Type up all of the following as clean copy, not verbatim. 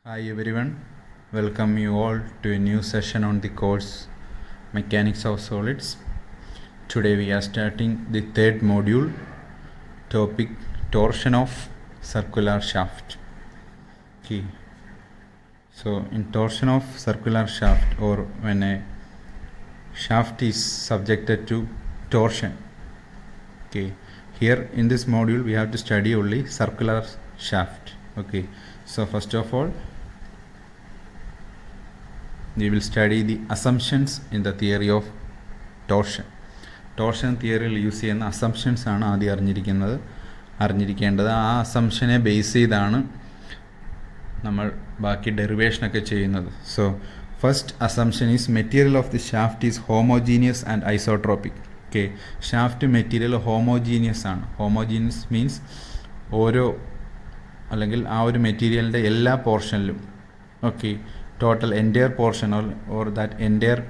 Hi everyone, welcome you all to a new session on the course Mechanics of Solids. Today we are starting the third module, topic torsion of circular shaft. Okay. So in torsion of circular shaft, or when a shaft is subjected to torsion, okay, here in this module we have to study only circular shaft. Okay, so first of all we will study the assumptions in the theory of torsion. Torsion തിയറിയിൽ use ചെയ്യുന്ന assumptions ആണ് ആദ്യം അറിഞ്ഞിരിക്കേണ്ടത്. ആ അസംഷനെ base ചെയ്താണ് നമ്മൾ ബാക്കി ഡെറിവേഷനൊക്കെ ചെയ്യുന്നത്. So first assumption is material of the shaft is homogeneous and isotropic. Okay, shaft material homogeneous ആണ്. ഹോമോജീനിയസ് മീൻസ് അല്ലെങ്കിൽ ആ ഒരു മെറ്റീരിയലിൻ്റെ എല്ലാ പോർഷനിലും, okay, total entire portion or that entire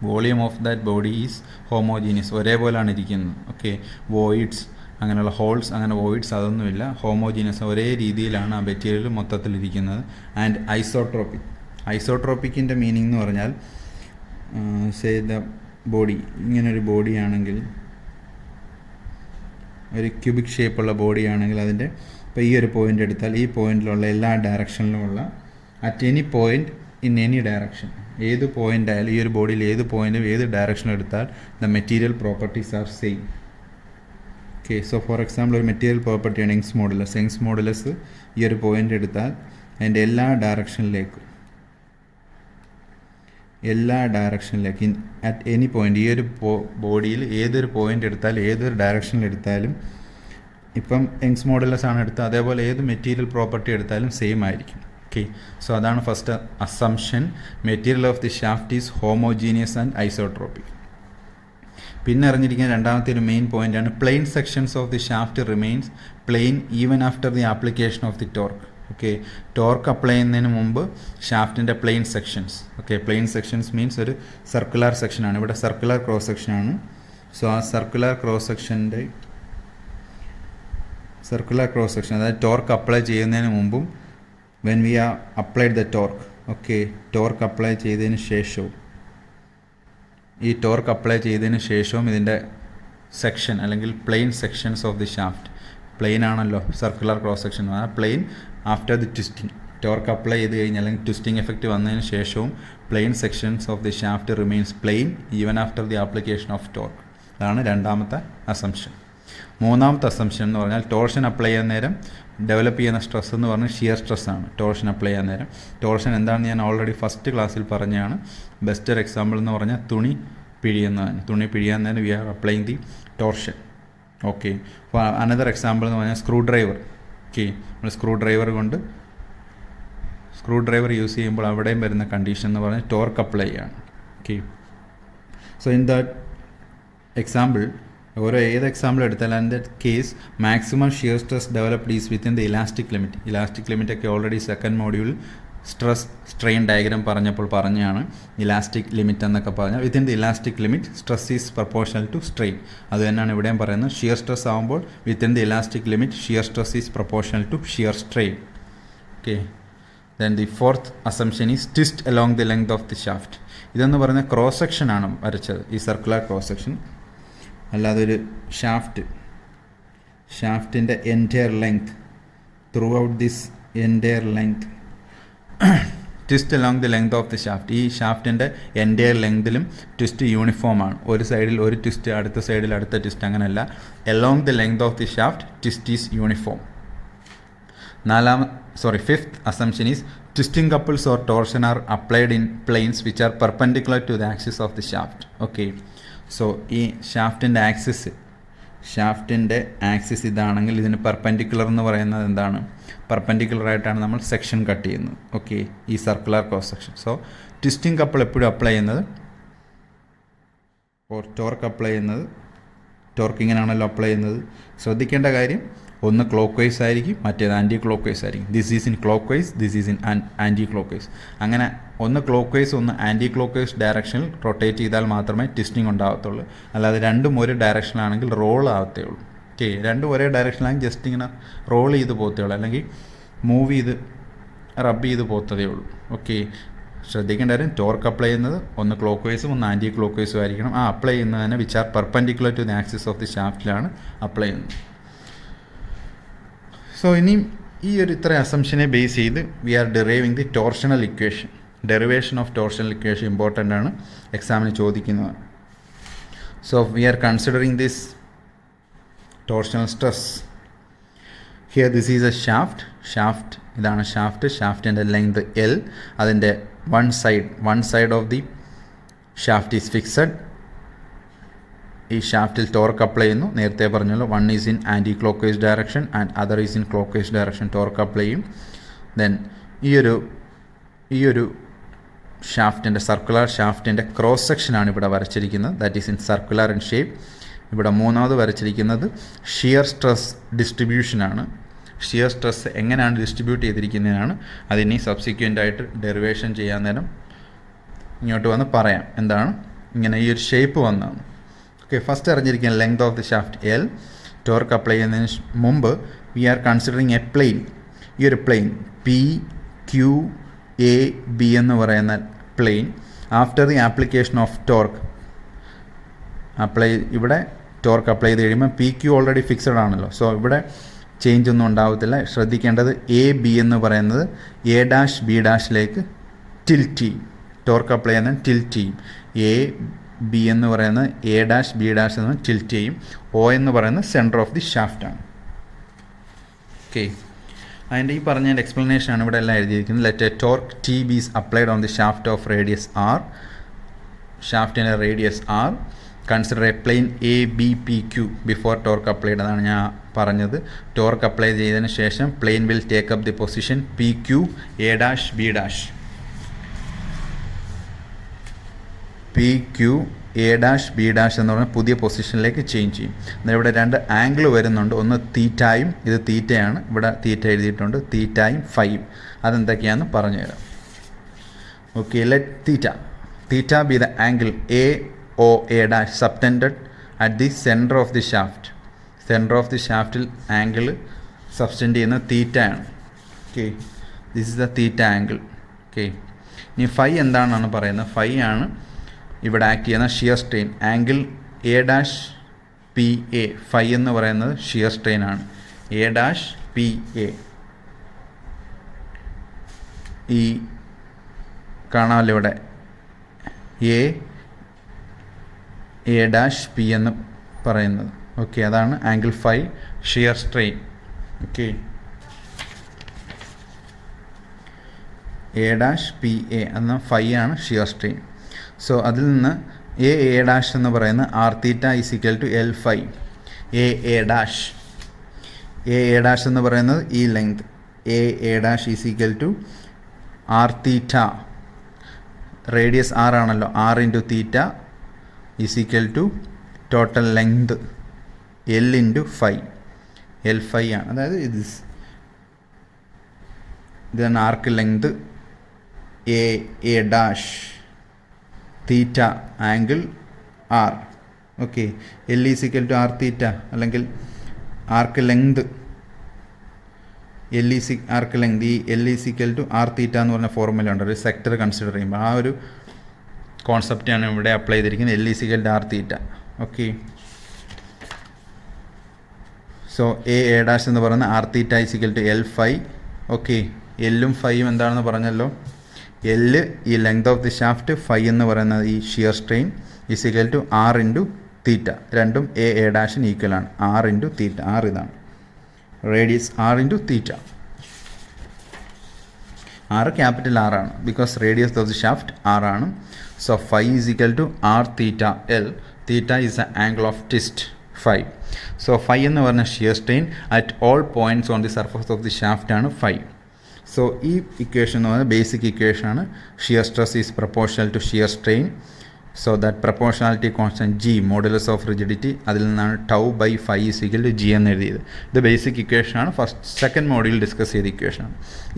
volume of that body is homogeneous, ഒരേപോലെയാണ് ഇരിക്കുന്നത്. Okay, voids അങ്ങനെയുള്ള holes, അങ്ങനെ വോയിഡ്സ് അതൊന്നുമില്ല, ഹോമോജീനിയസ് ഒരേ രീതിയിലാണ് ആ മെറ്റീരിയൽ മൊത്തത്തിലിരിക്കുന്നത്. ആൻഡ് ഐസോട്രോപ്പിക്കിൻ്റെ മീനിങ് എന്ന് പറഞ്ഞാൽ സേ ദ ബോഡി ഇങ്ങനൊരു ബോഡിയാണെങ്കിൽ, ഒരു ക്യൂബിക് ഷേപ്പുള്ള ബോഡിയാണെങ്കിൽ അതിൻ്റെ ഇപ്പോൾ ഈ ഒരു പോയിൻ്റ് എടുത്താൽ ഈ പോയിന്റിലുള്ള എല്ലാ ഡയറക്ഷനിലുമുള്ള at any point in any direction, ഏത് പോയിൻ്റ് ആയാലും ഈ ഒരു ബോഡിയിൽ ഏത് പോയിൻറ്റും ഏത് ഡയറക്ഷനും എടുത്താൽ the material properties are same. Okay, so for example ഒരു മെറ്റീരിയൽ പ്രോപ്പർട്ടിയാണ് യങ്സ് മോഡുലസ്. ഈ ഒരു പോയിൻ്റ് എടുത്താൽ അതിൻ്റെ എല്ലാ ഡയറക്ഷനിലേക്കും അറ്റ് എനി പോയിൻ്റ്, ഈ ഒരു ബോഡിയിൽ ഏതൊരു പോയിൻ്റ് എടുത്താലും ഏതൊരു ഡയറക്ഷനിൽ എടുത്താലും, ഇപ്പം യങ്സ് മോഡുലസ് ആണ് എടുത്തത്, അതേപോലെ ഏത് മെറ്റീരിയൽ പ്രോപ്പർട്ടി എടുത്താലും സെയിം ആയിരിക്കും. ഓക്കെ, സോ അതാണ് first assumption, material of the shaft is homogeneous and isotropic. പിന്നെ അറിഞ്ഞിരിക്കുന്ന രണ്ടാമത്തെ ഒരു മെയിൻ പോയിൻ്റാണ് plane sections of the shaft remains plane even after the application of the torque. Okay, torque apply ചെയ്യുന്നതിന് മുമ്പ് ഷാഫ്റ്റിൻ്റെ plane sections, okay, plane sections means ഒരു circular സെക്ഷനാണ്, ഇവിടെ സർക്കുലർ ക്രോസ് സെക്ഷനാണ്. സോ ആ സർക്കുലർ ക്രോസ് സെക്ഷൻ അതായത് ടോർക്ക് അപ്ലൈ ചെയ്യുന്നതിന് മുമ്പും when we are applied the torque, okay, torque apply ചെയ്തതിന് ശേഷവും, ഈ ടോർക്ക് അപ്ലൈ ചെയ്തതിന് ശേഷവും ഇതിൻ്റെ സെക്ഷൻ അല്ലെങ്കിൽ plane sections of the shaft, plane ആണല്ലോ സർക്കുലർ ക്രോസ് സെക്ഷൻ, ആ plane after the twisting, torque apply ചെയ്ത് കഴിഞ്ഞാൽ അല്ലെങ്കിൽ ട്വിസ്റ്റിംഗ് എഫക്റ്റ് വന്നതിന് ശേഷവും plane sections of the shaft remains plane even after the application of torque. അതാണ് രണ്ടാമത്തെ അസംഷൻ. മൂന്നാമത്തെ അസംഷൻ എന്ന് പറഞ്ഞാൽ ടോർഷൻ അപ്ലൈ ചെയ്യുന്ന നേരം ഡെവലപ്പ് ചെയ്യുന്ന സ്ട്രെസ് എന്ന് പറഞ്ഞാൽ ഷിയർ സ്ട്രെസ്സാണ്. ടോർഷൻ അപ്ലൈ ചെയ്യാൻ നേരം ടോർഷൻ എന്താണെന്ന് ഞാൻ ഓൾറെഡി ഫസ്റ്റ് ക്ലാസ്സിൽ പറഞ്ഞതാണ്. ബെസ്റ്റ് ഒരു എക്സാമ്പിൾ എന്ന് പറഞ്ഞാൽ തുണി പിഴിയാൻ നേരം we are applying the torsion. Okay, അപ്പോൾ അനദർ എക്സാമ്പിൾ എന്ന് പറഞ്ഞാൽ സ്ക്രൂ ഡ്രൈവർ. ഓക്കെ, നമ്മൾ സ്ക്രൂ ഡ്രൈവർ യൂസ് ചെയ്യുമ്പോൾ അവിടെയും വരുന്ന കണ്ടീഷൻ എന്ന് പറഞ്ഞാൽ ടോർക്ക് അപ്ലൈ ചെയ്യാണ്. Okay, so in that example, ഏത് എക്സാമ്പിൾ എടുത്താൽ അതിൻ്റെ case maximum shear stress developed is within the elastic limit ഒക്കെ ഓൾറെഡി സെക്കൻഡ് മോഡ്യൂളിൽ സ്ട്രെസ് സ്ട്രെയിൻ ഡയഗ്രാം പറഞ്ഞാണ് ഇലാസ്റ്റിക് ലിമിറ്റ് എന്നൊക്കെ പറഞ്ഞാൽ within the elastic limit stress is proportional to strain. അത് തന്നെയാണ് ഇവിടെയും പറയുന്നത്. ഷിയർ സ്ട്രെസ് ആകുമ്പോൾ within the elastic limit shear stress is proportional to shear strain. Okay, then the fourth assumption is twist along the length of the shaft. ഇതെന്ന് പറയുന്നത് cross section ആണ് വരച്ചത്, ഈ സർക്കുലർ ക്രോസ് സെക്ഷൻ, അല്ലാതെ ഒരു ഷാഫ്റ്റിൻ്റെ entire length throughout this entire length twist along the length of the shaft. ഈ ഷാഫ്റ്റിൻ്റെ എൻറ്റയർ ലെങ്തിലും ട്വിസ്റ്റ് യൂണിഫോം ആണ്. ഒരു സൈഡിൽ ഒരു ട്വിസ്റ്റ്, അടുത്ത സൈഡിൽ അടുത്ത ട്വിസ്റ്റ്, അങ്ങനെയല്ല. Along the length of the shaft twist is uniform. Fifth assumption is twisting couples or torsion are applied in planes which are perpendicular to the axis of the shaft. Okay, so ഈ ഷാഫ്റ്റിൻ്റെ axis ഇതാണെങ്കിൽ ഇതിന് perpendicular എന്ന് പറയുന്നത് എന്താണ്? പെർപെൻഡിക്കുലറായിട്ടാണ് നമ്മൾ section cut ചെയ്യുന്നത്. ഓക്കെ, ഈ circular cross section. So twisting couple എപ്പോഴും അപ്ലൈ ചെയ്യുന്നത്, ടോർക്ക് ഇങ്ങനെയാണല്ലോ അപ്ലൈ ചെയ്യുന്നത്. ശ്രദ്ധിക്കേണ്ട കാര്യം, ഒന്ന് ക്ലോക്ക് വൈസ് ആയിരിക്കും, മറ്റേത് ആൻറ്റി ക്ലോക്ക് വൈസ് ആയിരിക്കും. This is in clockwise, this is in anticlockwise. അങ്ങനെ ഒന്ന് ക്ലോക്ക് വൈസ് ഒന്ന് ആൻറ്റി ക്ലോക്ക് വൈസ് ഡയറക്ഷനിൽ റൊട്ടേറ്റ് ചെയ്താൽ മാത്രമേ ട്വിസ്റ്റിംഗ് ഉണ്ടാകത്തുള്ളൂ. അല്ലാതെ രണ്ടും ഒരു ഡയറക്ഷനിലാണെങ്കിൽ റോൾ ആവത്തേ ഉള്ളൂ. ഓക്കെ, രണ്ടും ഒരേ ഡയറക്ഷനിലാണെങ്കിൽ ജസ്റ്റ് ഇങ്ങനെ റോൾ ചെയ്ത് പോകത്തേ ഉള്ളൂ, അല്ലെങ്കിൽ മൂവ് ചെയ്ത് റബ്ബ് ചെയ്ത് പോത്തതേ ഉള്ളൂ. ഓക്കെ, ശ്രദ്ധിക്കേണ്ട കാര്യം ടോർക്ക് അപ്ലൈ ചെയ്യുന്നത് ഒന്ന് ക്ലോക്ക് വൈസും ഒന്ന് ആൻറ്റി ക്ലോക്ക് വൈസും ആയിരിക്കണം. ആ അപ്ലൈ ചെയ്യുന്നത് തന്നെ which are perpendicular to the axis of the ഷാഫ്റ്റിലാണ് അപ്ലൈ ചെയ്യുന്നത്. സോ ഇനി ഈ ഒരു ഇത്ര അസംഷനെ ബേസ് ചെയ്ത് we are deriving the torsional equation. Derivation of torsional equation important ആണ്, എക്സാമിന് ചോദിക്കുന്നത്. So we are considering this torsional stress. Here this is a shaft ഇതാണ് ഷാഫ്റ്റിൻ്റെ ലെങ്ത് L. അതിൻ്റെ one side of the shaft is fixed. ഈ ഷാഫ്റ്റിൽ torque apply ചെയ്യുന്നു. നേരത്തെ പറഞ്ഞല്ലോ, one is in anti clock vice direction and other is in clock vice direction. Torque apply ചെയ്യും. Then ഈ ഒരു സർക്കുലർ ഷാഫ്റ്റിൻ്റെ ക്രോസ് സെക്ഷനാണ് ഇവിടെ വരച്ചിരിക്കുന്നത്. That is in circular in shape. ഇവിടെ മൂന്നാമത് വരച്ചിരിക്കുന്നത് ഷിയർ സ്ട്രെസ് ഡിസ്ട്രിബ്യൂഷനാണ്. ഷിയർ സ്ട്രെസ് എങ്ങനെയാണ് ഡിസ്ട്രിബ്യൂട്ട് ചെയ്തിരിക്കുന്നതാണ്. അതിനി സബ്സിക്വൻ്റ് ആയിട്ട് ഡെറിവേഷൻ ചെയ്യാൻ നേരം ഇങ്ങോട്ട് വന്ന് പറയാം എന്താണ് ഇങ്ങനെ ഈ ഒരു ഷേപ്പ് വന്നതാണ്. ഓക്കെ, ഫസ്റ്റ് അറിഞ്ഞിരിക്കുന്ന length of the shaft L. Torque apply ചെയ്യുന്നതിന് മുമ്പ് we are considering a plane. ഈ ഒരു പ്ലെയിൻ PQAB എന്ന് പറയുന്ന plane after the application of torque ഇവിടെ ടോർക്ക് അപ്ലൈ ചെയ്ത് കഴിയുമ്പോൾ PQ ഓൾറെഡി ഫിക്സഡ് ആണല്ലോ. സോ ഇവിടെ ചേഞ്ച് ഒന്നും ഉണ്ടാവത്തില്ല. ശ്രദ്ധിക്കേണ്ടത് AB എന്ന് പറയുന്നത് A', B' ടിൽറ്റ് ചെയ്യും. ടോർക്ക് അപ്ലൈ ചെയ്യുന്നത് ടിൽറ്റ് ചെയ്യും. AB എന്ന് പറയുന്നത് A', B' എന്ന് ടിൽറ്റ് ചെയ്യും. O എന്ന് പറയുന്നത് സെൻറ്റർ ഓഫ് ദി ഷാഫ്റ്റാണ്. ഓക്കെ, അതിൻ്റെ ഈ പറഞ്ഞതിൻ്റെ എക്സ്പ്ലനേഷനാണ് ഇവിടെ എല്ലാം എഴുതിയിരിക്കുന്നത്. Let a torque TB is applied on the shaft of radius R. ഷാഫ്റ്റിൻ്റെ radius R. Consider a plane ABPQ before torque applied. അതാണ് ഞാൻ പറഞ്ഞത്. ടോർക്ക് അപ്ലൈ ചെയ്തതിന് ശേഷം plane will take up the position PQ A', B'. PQ A', B' എന്ന് പറഞ്ഞാൽ പുതിയ പൊസിഷനിലേക്ക് ചേഞ്ച് ചെയ്യും. എന്നാൽ ഇവിടെ രണ്ട് ആംഗിൾ വരുന്നുണ്ട്. ഒന്ന് തീറ്റയും, ഇത് തീറ്റയാണ്. ഇവിടെ തീറ്റ എഴുതിയിട്ടുണ്ട്. തീറ്റയും ഫൈയും അതെന്തൊക്കെയാണെന്ന് പറഞ്ഞു തരാം. Okay, let theta be the angle AOA' subtended at the center of the shaft. Center of the ഷാഫ്റ്റിൽ ആംഗിൾ സബ്സ്റ്റെൻഡ് ചെയ്യുന്ന തീറ്റയാണ്. Okay, this is the theta angle. Okay, ഇനി ഫൈ എന്താണെന്നാണ് പറയുന്നത്. ഫൈ ആണ് ഇവിടെ ആക്ട് ചെയ്യുന്ന shear strain. Angle A'PA phi എന്ന് പറയുന്നത് ഷിയർ സ്ട്രെയിൻ ആണ്. A'PA ഈ കാണാമല്ലോ ഇവിടെ A'P എന്ന് പറയുന്നത്. ഓക്കെ, അതാണ് angle phi shear strain. Okay, A'PA എന്ന ഫൈ ആണ് ഷിയർ സ്ട്രെയിൻ. സോ അതിൽ നിന്ന് A' എന്ന് പറയുന്നത് R⁻ is equal to L phi. A' എന്ന് പറയുന്നത് ഈ length A' is equal to R⁻. Radius R ആണല്ലോ. R into theta is equal to total length L into phi. L phi ആണ്. അതായത് ഇതാണ് arc length A'. Theta angle R. Okay, L is equal to R⁻, അല്ലെങ്കിൽ arc length arc length ഈ L is equal to R⁻ എന്ന് പറഞ്ഞ formula ഉണ്ട്. ഒരു sector consider ചെയ്യുമ്പോൾ ആ ഒരു കോൺസെപ്റ്റാണ് ഇവിടെ അപ്ലൈ ചെയ്തിരിക്കുന്നത്. L is equal to R⁻. Okay, so A' എന്ന് പറയുന്നത് R⁻ is equal to L phi. Okay, എല്ലും ഫൈയും എന്താണെന്ന് പറഞ്ഞല്ലോ. L ഈ length of the shaft, phi എന്ന് പറയുന്നത് ഈ shear strain is equal to R into theta. രണ്ടും A'-ന് ഈക്വൽ ആണ്. R into theta. R ഇതാണ് radius R into theta. R capital R ആണ്, because radius of the shaft R ആണ്. So phi is equal to R⁻L. Theta is the angle of twist phi. So phi എന്ന് പറഞ്ഞ shear strain at all points on the surface of the shaft ആണ് phi. So ഈ equation എന്ന് പറയുന്നത് basic ഇക്വേഷനാണ്. Shear stress is proportional to shear strain. So that proportionality constant G, modulus of rigidity, അതിൽ നിന്നാണ് τ/φ is equal to G എന്ന് എഴുതിയത്. ഇത് ബേസിക് ഇക്വേഷനാണ്. സെക്കൻഡ് മോഡ്യൂളിൽ ഡിസ്കസ് ചെയ്ത ഇക്വേഷനാണ്.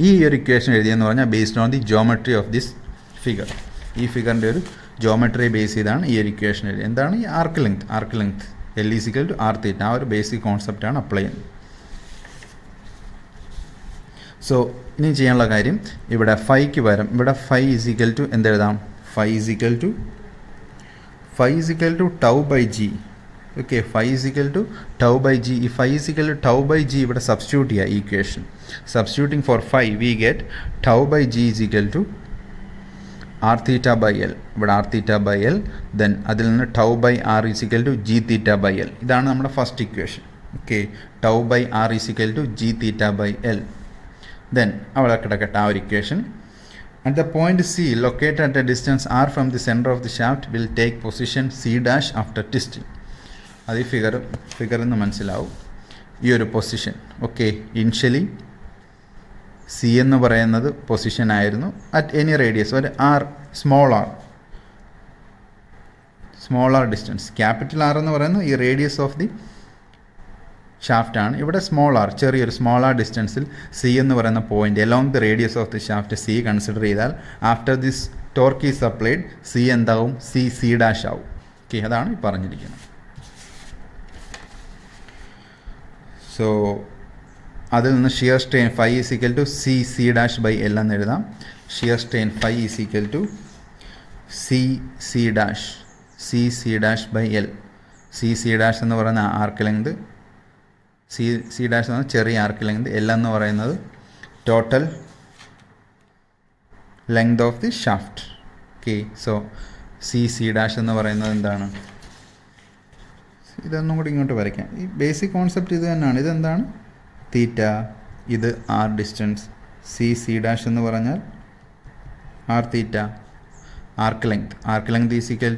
ഈ ഒരു ഇക്വേഷൻ എഴുതിയെന്ന് പറഞ്ഞാൽ based on the geometry of this figure. ഈ ഫിഗറിൻ്റെ ഒരു ജോമെട്രി ബേസ് ചെയ്താണ് ഈ ഒരു ഇക്വേഷൻ എഴുതിയത്. എന്താണ് ഈ arc length L is equal to R⁻. ആ ഒരു ബേസിക് കോൺസെപ്റ്റാണ് അപ്ലൈ ചെയ്യുന്നത്. സോ ഇനി ചെയ്യാനുള്ള കാര്യം ഇവിടെ ഫൈക്ക് പകരം ഇവിടെ ഫൈ ഈസിക്കൽ ടു എന്തെഴുതാം, phi is equal to tau by G. Okay, phi is equal to tau by G. ഈ phi is equal to tau by G ഇവിടെ സബ്സ്റ്റിറ്റ്യൂട്ട് ചെയ്യുക equation. Substituting for phi we get tau by G is equal to R theta by L. ഇവിടെ R theta by L, then അതിൽ നിന്ന് tau by R is equal to G theta by L. ഇതാണ് നമ്മുടെ first equation. Okay, tau by R is equal to G theta by L. Then അവിടെ കിടക്കട്ടെ ആ ഒരു equation. At the point C, located at a distance r from the center of the shaft, will take position C dash after twisting. അത് ഈ ഫിഗറിൽ നിന്ന് മനസ്സിലാവും ഈ ഒരു പൊസിഷൻ. ഓക്കെ, ഇനിഷ്യലി സി എന്ന് പറയുന്നത് പൊസിഷൻ ആയിരുന്നു അറ്റ് എനി റേഡിയസ്, ഒരു R, small R distance. Capital R എന്ന് പറയുന്നത് ഈ റേഡിയസ് ഓഫ് ദി ഷാഫ്റ്റാണ്. ഇവിടെ സ്മോൾ ആർ ഡിസ്റ്റൻസിൽ സി എന്ന് പറയുന്ന point along the radius of the shaft C consider ചെയ്താൽ after this torque is applied C എന്താവും, സി ഡാഷ് ആവും. ഓക്കെ, അതാണ് ഈ പറഞ്ഞിരിക്കുന്നത്. സോ അതിൽ നിന്ന് shear strain phi is equal to C dash by L എന്ന് എഴുതാം. Shear strain phi is equal to C dash by L. C dash എന്ന് പറയുന്ന ആർക്ക് ലെങ്ത്, സി ഡാഷ് എന്ന് പറഞ്ഞാൽ ചെറിയ ആർക്ക് ലെങ്ത്, എൽ എന്ന് പറയുന്നത് total length of the shaft. Okay, so C dash എന്ന് പറയുന്നത് എന്താണ്, ഇതൊന്നും കൂടി ഇങ്ങോട്ട് വരയ്ക്കാം. ഈ ബേസിക് കോൺസെപ്റ്റ് ഇത് തന്നെയാണ്. ഇതെന്താണ്, തീറ്റ, ഇത് ആർ ഡിസ്റ്റൻസ്, സി ഡാഷ് എന്ന് പറഞ്ഞാൽ R theta, arc length is equal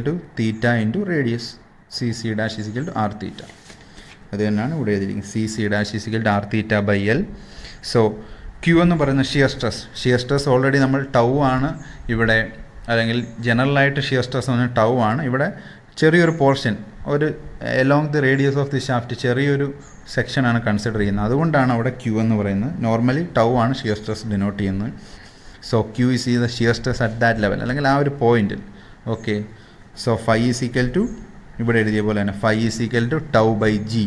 to theta into radius, C dash is equal to R theta. അത് തന്നെയാണ് ഇവിടെ എഴുതിയിരിക്കുന്നത്, C dash is equal to R theta by L. So Q എന്ന് പറയുന്ന ഷിയർ സ്ട്രെസ് ഓൾറെഡി നമ്മൾ tau ആണ് ഇവിടെ, അല്ലെങ്കിൽ ജനറലായിട്ട് ഷിയർ സ്ട്രെസ് എന്ന് പറഞ്ഞാൽ ടൗ ആണ്. ഇവിടെ ചെറിയൊരു പോർഷൻ, ഒരു along the radius of the shaft ചെറിയൊരു സെക്ഷനാണ് കൺസിഡർ ചെയ്യുന്നത്. അതുകൊണ്ടാണ് അവിടെ ക്യൂ എന്ന് പറയുന്നത്. നോർമലി ടൗ ആണ് ഷിയർ സ്ട്രെസ് ഡിനോട്ട് ചെയ്യുന്നത്. So q is the shear stress at that level, അല്ലെങ്കിൽ ആ ഒരു പോയിന്റിൽ. Okay, so phi is equal to ഇവിടെ എഴുതിയ പോലെ തന്നെ phi is equal to tau by G.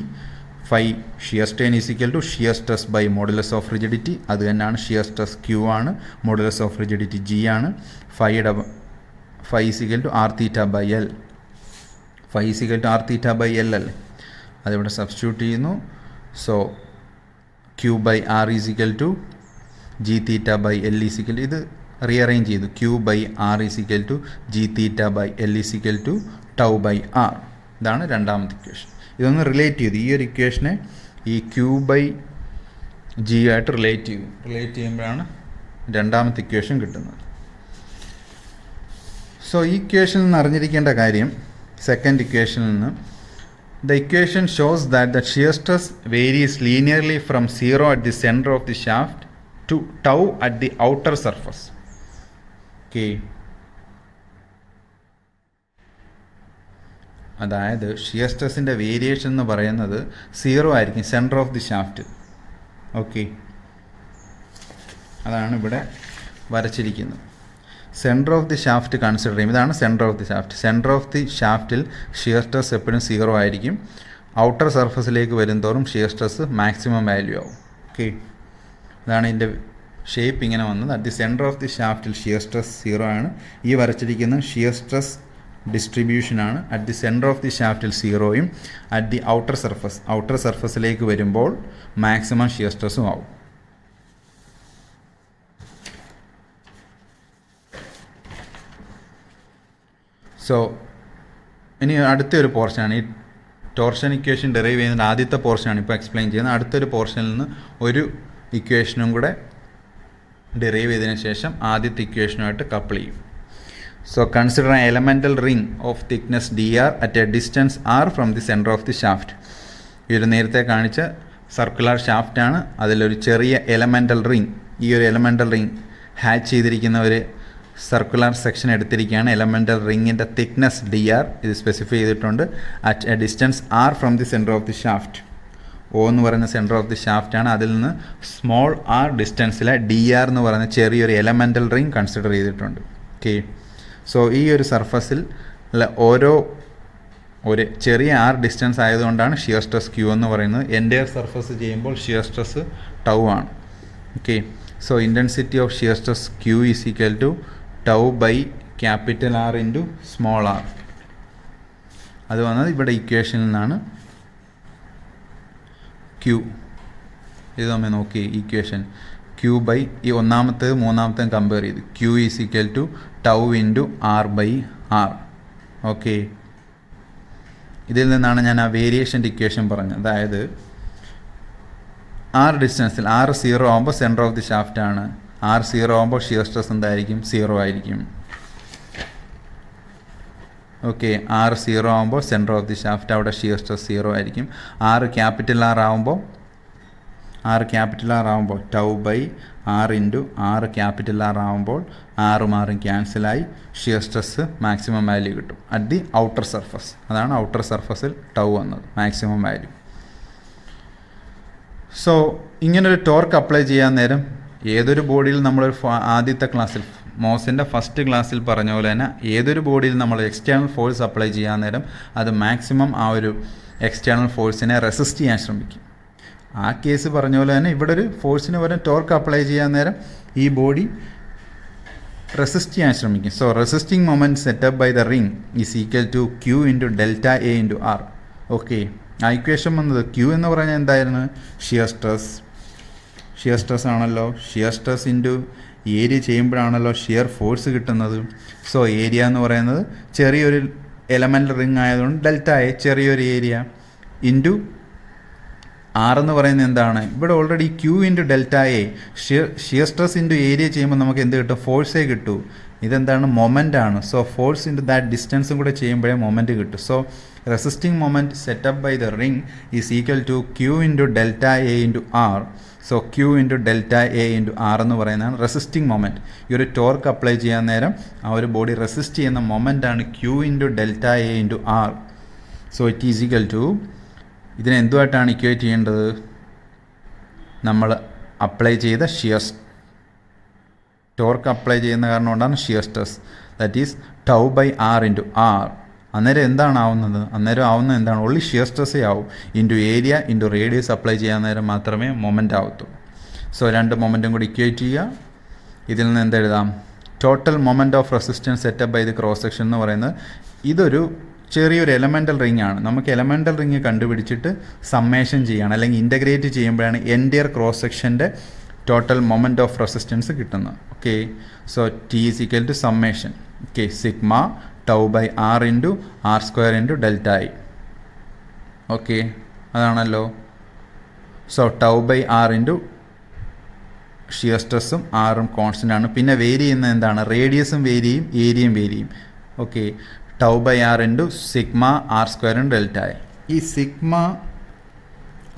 Phi shear strain is equal to shear stress by modulus of rigidity. അത് തന്നെയാണ് ഷിയർ സ്ട്രെസ് ക്യൂ ആണ്, മോഡുലസ് ഓഫ് റിജിഡിറ്റി ജി ആണ്. Phi is equal to R theta by L. Phi is equal to R theta by L അല്ലേ, അതിവിടെ substitute ചെയ്യുന്നു. So q by R is equal to G theta by L is equal, ഇത് rearrange ചെയ്തു. Q by R is equal to G theta by L is equal to tau by R. ഇതാണ് രണ്ടാമത്തെ equation. ഇതൊന്ന് relate ചെയ്തു. ഈ ഒരു ഇക്വേഷനെ ഈ ക്യൂ ബൈ ജി ആയിട്ട് റിലേറ്റ് ചെയ്യുമ്പോഴാണ് രണ്ടാമത്തെ ഇക്വേഷൻ കിട്ടുന്നത്. സോ ഈ ഇക്വേഷനിൽ നിന്ന് അറിഞ്ഞിരിക്കേണ്ട കാര്യം, സെക്കൻഡ് ഇക്വേഷനിൽ നിന്ന്, the equation shows that the shear stress varies linearly from 0 at the center of the shaft to tau at the outer surface. Okay. അതായത് ഷിയർ സ്ട്രെസ്സിൻ്റെ വേരിയേഷൻ എന്ന് പറയുന്നത് 0 ആയിരിക്കും center of the shaft. Okay, അതാണ് ഇവിടെ വരച്ചിരിക്കുന്നത്. Center of the shaft consider ചെയ്യും. ഇതാണ് center of the shaft. Center of the ഷാഫ്റ്റിൽ ഷിയർ സ്ട്രെസ് എപ്പോഴും 0 ആയിരിക്കും. ഔട്ടർ സർഫസിലേക്ക് വരുംതോറും ഷിയർ സ്ട്രെസ് മാക്സിമം വാല്യൂ ആവും. ഓക്കെ, അതാണ് ഇതിൻ്റെ ഷേപ്പ് ഇങ്ങനെ വന്നത്. At the center of the ഷാഫ്റ്റിൽ ഷിയർ സ്ട്രെസ് 0 ആണ്. ഈ വരച്ചിരിക്കുന്ന ഷിയർ സ്ട്രെസ് ഡിസ്ട്രിബ്യൂഷനാണ്. At the center of the ഷാഫ്റ്റിൽ 0യും അറ്റ് ദി ഔട്ടർ സർഫസിലേക്ക് വരുമ്പോൾ മാക്സിമം ഷിയർ സ്ട്രെസ്സും ആവും. സോ ഇനി അടുത്തൊരു പോർഷനാണ്, ഈ ടോർഷൻ ഇക്വേഷൻ ഡെറൈവ് ചെയ്യുന്നതിൻ്റെ ആദ്യത്തെ പോർഷനാണ് ഇപ്പോൾ എക്സ്പ്ലെയിൻ ചെയ്യുന്നത്. അടുത്തൊരു പോർഷനിൽ നിന്ന് ഒരു ഇക്വേഷനും കൂടെ ഡെറൈവ് ചെയ്തതിന് ശേഷം ആദ്യത്തെ ഇക്വേഷനുമായിട്ട് കപ്പിൾ ചെയ്യും. So consider A elemental ring of thickness dr at a distance r from the center of the shaft. ഈ ഒരു നേരത്തെ കാണിച്ച സർക്കുലർ ഷാഫ്റ്റാണ്. അതിലൊരു ചെറിയ എലമെൻ്റൽ റിംഗ്, ഈ ഒരു എലമെൻ്റൽ റിംഗ് ഹാച്ച് ചെയ്തിരിക്കുന്ന ഒരു സർക്കുലർ സെക്ഷൻ എടുത്തിരിക്കുകയാണ്. എലമെൻ്റൽ റിങ്ങിൻ്റെ തിക്നെസ് dr ഇത് സ്പെസിഫൈ ചെയ്തിട്ടുണ്ട്. At a distance r from the center of the shaft. O എന്ന് പറയുന്ന സെൻറ്റർ ഓഫ് ദി ഷാഫ്റ്റാണ്. അതിൽ നിന്ന് സ്മോൾ r ഡിസ്റ്റൻസിലെ dr എന്ന് പറയുന്ന ചെറിയൊരു എലമെൻ്റൽ റിംഗ് കൺസിഡർ ചെയ്തിട്ടുണ്ട്. ഓക്കെ, സോ ഈ ഒരു സർഫസിൽ ഓരോ ഒരു ചെറിയ ആർ ഡിസ്റ്റൻസ് ആയതുകൊണ്ടാണ് ഷിയർ സ്ട്രെസ് ക്യൂ എന്ന് പറയുന്നത്. എൻ്റയർ സർഫസ് ചെയ്യുമ്പോൾ ഷിയർ സ്ട്രെസ് ടൗ ആണ്. Okay, so intensity of shear stress q is equal to tau by capital R into small R. അത് വന്നത് ഇവിടെ ഇക്വേഷനിൽ നിന്നാണ്. ക്യൂ ഇത് നമ്മൾ നോക്കി ഇക്വേഷൻ ക്യൂ ബൈ ഈ ഒന്നാമത്തേത് മൂന്നാമത്തേത് കമ്പയർ ചെയ്ത് q is equal to tau into R by R. Okay, ഇതിൽ നിന്നാണ് ഞാൻ ആ വേരിയേഷൻ്റെ ഇക്വേഷൻ പറഞ്ഞത്. അതായത് ആർ ഡിസ്റ്റൻസിൽ ആർ 0 ആകുമ്പോൾ സെൻറ്റർ ഓഫ് ദി ഷാഫ്റ്റ് ആണ്. ആർ 0 ആകുമ്പോൾ ഷിയർ സ്ട്രെസ് എന്തായിരിക്കും? 0 ആയിരിക്കും. ഓക്കെ, ആർ 0 ആകുമ്പോൾ സെൻറ്റർ ഓഫ് ദി ഷാഫ്റ്റ് അവിടെ ഷിയർ സ്ട്രെസ് 0 ആയിരിക്കും. ക്യാപിറ്റൽ ആർ ആകുമ്പോൾ tau by R into capital R ആകുമ്പോൾ ആറും ക്യാൻസലായി ഷിയർ സ്ട്രെസ് മാക്സിമം വാല്യൂ കിട്ടും അറ്റ് ദി ഔട്ടർ സർഫസ്. അതാണ് ഔട്ടർ സർഫസിൽ ടൗ വന്നത്, മാക്സിമം വാല്യൂ. സോ ഇങ്ങനൊരു ടോർക്ക് അപ്ലൈ ചെയ്യാൻ നേരം ഏതൊരു ബോഡിയിൽ നമ്മളൊരു ആദ്യത്തെ ക്ലാസ്സിൽ മോസിൻ്റെ ഫസ്റ്റ് ക്ലാസ്സിൽ പറഞ്ഞ പോലെ തന്നെ ഏതൊരു ബോഡിയിൽ നമ്മൾ എക്സ്റ്റേണൽ ഫോഴ്സ് അപ്ലൈ ചെയ്യാൻ നേരം അത് മാക്സിമം ആ ഒരു എക്സ്റ്റേണൽ ഫോഴ്സിനെ റെസിസ്റ്റ് ചെയ്യാൻ ശ്രമിക്കും. ആ കേസ് പറഞ്ഞ പോലെ തന്നെ ഇവിടെ ഒരു ഫോഴ്സിന് പകരം ടോർക്ക് അപ്ലൈ ചെയ്യാൻ നേരം ഈ ബോഡി റെസിസ്റ്റ് ചെയ്യാൻ ശ്രമിക്കും. So resisting moment set up by the ring is equal to Q into delta A into R. Okay, ആ ഇക്വേഷൻ വന്നത് ക്യൂ എന്ന് പറഞ്ഞാൽ എന്തായിരുന്നു? ഷിയർ സ്ട്രെസ് ആണല്ലോ. ഷിയർ സ്ട്രെസ് ഇൻറ്റു ഏരിയ ചെയ്യുമ്പോഴാണല്ലോ ഷിയർ ഫോഴ്സ് കിട്ടുന്നത്. സോ ഏരിയ എന്ന് പറയുന്നത് ചെറിയൊരു എലമെൻ്റ് റിംഗ് ആയതുകൊണ്ട് ഡെൽറ്റ എ ചെറിയൊരു ഏരിയ ഇൻറ്റു ആർ എന്ന് പറയുന്നത് എന്താണ്? ഇവിടെ already Q into delta A shear stress into area ചെയ്യുമ്പോൾ നമുക്ക് എന്ത് കിട്ടും? ഫോഴ്സേ കിട്ടൂ. ഇതെന്താണ്? മൊമെൻ്റ് ആണ്. സോ ഫോഴ്സ് ഇൻറ്റു ദാറ്റ് ഡിസ്റ്റൻസും കൂടെ ചെയ്യുമ്പോഴേ മൊമെൻറ്റ് കിട്ടും. So resisting moment set up by the ring is equal to Q into delta A into R. So q into delta A into R എന്ന് പറയുന്നതാണ് റെസിസ്റ്റിംഗ് മൊമെൻറ്റ്. ഈ ഒരു torque apply ചെയ്യാൻ നേരം ആ ഒരു ബോഡി റെസിസ്റ്റ് ചെയ്യുന്ന മൊമെൻ്റാണ് Q into delta A into R. So it is equal to ഇതിനെ എന്തുമായിട്ടാണ് ഇക്വേറ്റ് ചെയ്യേണ്ടത്? നമ്മൾ അപ്ലൈ ചെയ്ത ടോർക്ക് അപ്ലൈ ചെയ്യുന്ന കാരണം കൊണ്ടാണ് shear stress. That is tau by R into R. അന്നേരം എന്താണ് ആവുന്നത്? അന്നേരം ആവുന്നത് എന്താണ്? ഓൺലി ഷിയർ സ്ട്രെസ്സേ ആവും. Into area into radius apply ചെയ്യാൻ നേരം മാത്രമേ മൊമെൻ്റ് ആവത്തുള്ളൂ. സോ രണ്ട് മൊമെൻറ്റും കൂടി ഇക്വേറ്റ് ചെയ്യുക. ഇതിൽ നിന്ന് എന്തെഴുതാം? Total moment of resistance set up by the cross section എന്ന് പറയുന്നത് ഇതൊരു ചെറിയൊരു എലമെൻ്റൽ റിംഗ് ആണ്. നമുക്ക് എലമെൻ്റൽ റിംഗ് കണ്ടുപിടിച്ചിട്ട് സമ്മേഷൻ ചെയ്യണം, അല്ലെങ്കിൽ ഇൻ്റഗ്രേറ്റ് ചെയ്യുമ്പോഴാണ് എൻ്റയർ ക്രോസ് സെക്ഷൻ്റെ ടോട്ടൽ മൊമെൻറ്റ് ഓഫ് റെസിസ്റ്റൻസ് കിട്ടുന്നത്. Okay, so T is equal to summation. Okay, sigma tau by R into R square into delta I. Okay, അതാണല്ലോ. So tau by R into shear സ്ട്രെസ്സും ആറും constant ആണ്. പിന്നെ vary ചെയ്യുന്നത് എന്താണ്? റേഡിയസും vary ചെയ്യും, ഏരിയയും വേരി ചെയ്യും. Okay, tau by R into sigma R square into delta A. ഈ sigma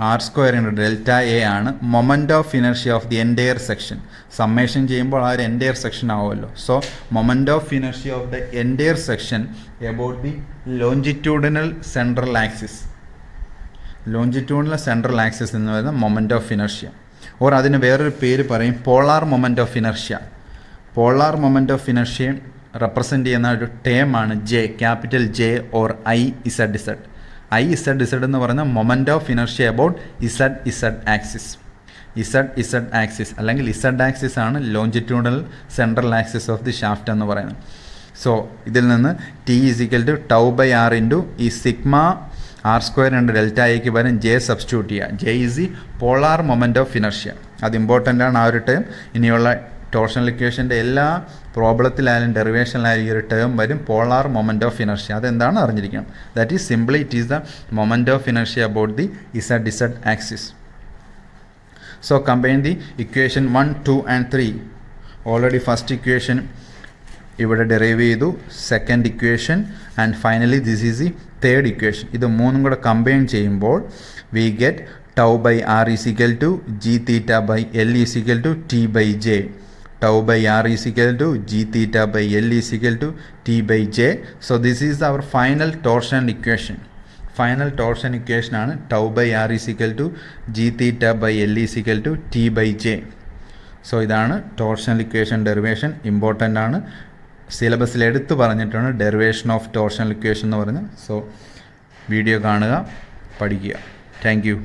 R square into delta A ആണ് moment of inertia of the entire section. Summation ചെയ്യുമ്പോൾ ആ ഒരു എൻ്റയർ സെക്ഷൻ ആവുമല്ലോ. So moment of inertia of the entire section about the longitudinal central axis. Longitudinal central axis എന്ന് പറയുന്നത് moment of inertia. Or അതിന് വേറൊരു പേര് പറയും polar moment of inertia. Polar moment of inertia represent ചെയ്യുന്ന ഒരു ടേമാണ് J, capital J or I Z Z. I Z Z എന്ന് പറയുന്നത് moment of inertia about Z axis. Z axis അല്ലെങ്കിൽ ഇസഡ് ആക്സിസ് ആണ് longitudinal central axis of the shaft എന്ന് പറയുന്നത്. So ഇതിൽ നിന്ന് T is equal to tau by R into ഈ sigma R square into delta എക്ക് പകരം ജെ സബ്സ്റ്റിറ്റ്യൂട്ട് ചെയ്യുക. J is the polar moment of inertia. അത് ഇമ്പോർട്ടൻ്റ് ആണ് ആ ഒരു ടേം. ഇനിയുള്ള ടോർഷണൽ ഇക്വേഷൻ്റെ എല്ലാ പ്രോബ്ലത്തിലായാലും ഡെറിവേഷനിലായാലും ഈ ഒരു ടേം വരും, പോളാർ മൊമെൻറ്റ് ഓഫ് ഇനർഷ്യ. അതെന്താണ് അറിഞ്ഞിരിക്കണം. That is simply it is the moment of inertia about the Z axis. So combine the equation 1, 2 and 3. Already first equation ഇവിടെ ഡെറൈവ് ചെയ്തു, second equation and finally this is the third equation. ഇത് മൂന്നും കൂടെ combine ചെയ്യുമ്പോൾ we get tau by R is equal to G theta by L is equal to T by J. Tau by r is equal to g theta by L is equal to t by j. So this is our final torsion equation. Final torsion equation ആണ് tau by r is equal to g theta by L is equal to t by j. So ഇതാണ് torsional equation derivation. Important ആണ്, സിലബസിൽ എടുത്ത് പറഞ്ഞിട്ടാണ് derivation of torsional equation എന്ന് പറയുന്നത്. So video കാണുക, പഠിക്കുക. Thank you.